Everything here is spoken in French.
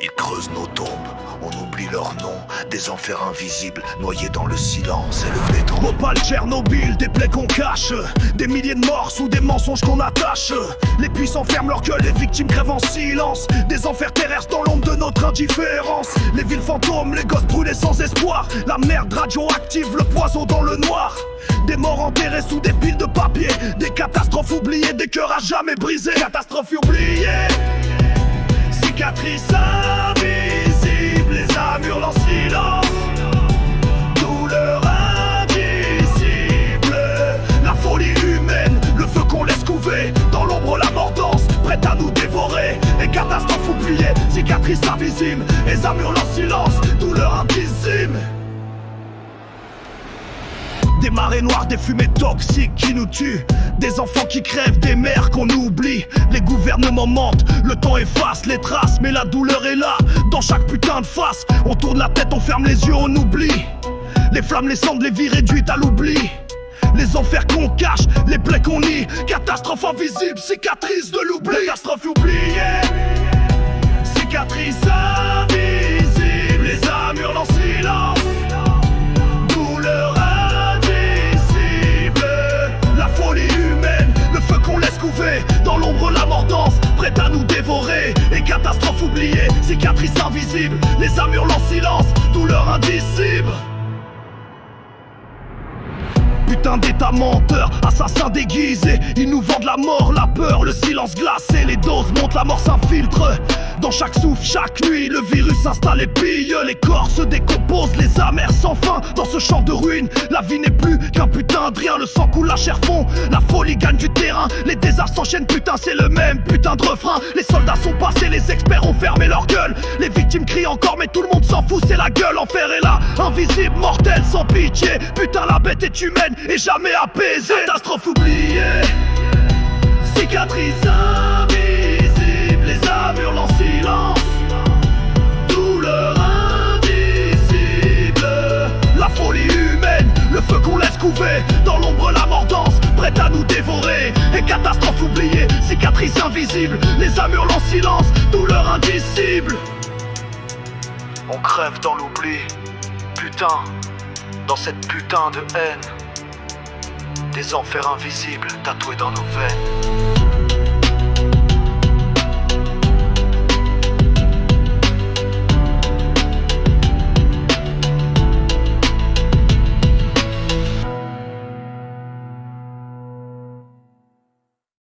Ils creusent nos tombes, on oublie leurs noms. Des enfers invisibles, noyés dans le silence et le béton. Bhopal, Tchernobyl, des plaies qu'on cache. Des milliers de morts sous des mensonges qu'on attache. Les puissants ferment leur gueule, les victimes crèvent en silence. Des enfers terrestres dans l'ombre de notre indifférence. Les villes fantômes, les gosses brûlés sans espoir. La merde radioactive, le poison dans le noir. Des morts enterrés sous des piles de papier. Des catastrophes oubliées, des cœurs à jamais brisés. Catastrophes oubliées. Cicatrices invisibles, les âmes hurlent en silence. Douleur indicible, la folie humaine, le feu qu'on laisse couver. Dans l'ombre la mordance, prête à nous dévorer. Et catastrophes oubliées, cicatrices invisibles, les âmes hurlent en silence. Douleur indicible. Des marées noires, des fumées toxiques qui nous tuent. Des enfants qui crèvent, des mères qu'on oublie. Les gouvernements mentent, le temps efface les traces. Mais la douleur est là, dans chaque putain de face. On tourne la tête, on ferme les yeux, on oublie. Les flammes, les cendres, les vies réduites à l'oubli. Les enfers qu'on cache, les plaies qu'on nie. Catastrophe invisible, cicatrice de l'oubli. Catastrophe oubliée, cicatrice invisible. Les âmes hurlent en silence. Douleur dans l'ombre la mordance, prête à nous dévorer. Et catastrophe oubliée, cicatrices invisibles, les âmes hurlent en silence, douleur indicible. Putain d'état menteur, assassin déguisé. Ils nous vendent la mort, la peur, le silence glacé. Les doses montent, la mort s'infiltre dans chaque souffle, chaque nuit. Le virus s'installe et pille, les corps se décomposent. Les âmes errent sans fin dans ce champ de ruines. La vie n'est plus qu'un putain de rien. Le sang coule, la chair fond, la folie gagne du terrain. Les désastres s'enchaînent, putain c'est le même putain de refrain. Les soldats sont passés, les experts ont fermé leur gueule. Les victimes crient encore mais tout le monde s'en fout, c'est la gueule. Enfer est là, invisible, mortel, sans pitié. Putain la bête est humaine et jamais apaisée. Catastrophe oubliée, cicatrice invisible, les âmes hurlent en silence. Douleur indicible, la folie humaine, le feu qu'on laisse couver. Dans l'ombre la mordance, prête à nous dévorer. Et catastrophe oubliée, cicatrice invisible, les âmes hurlent en silence. Douleur indicible. On crève dans l'oubli, putain, dans cette putain de haine. Des enfers invisibles tatoués dans nos veines.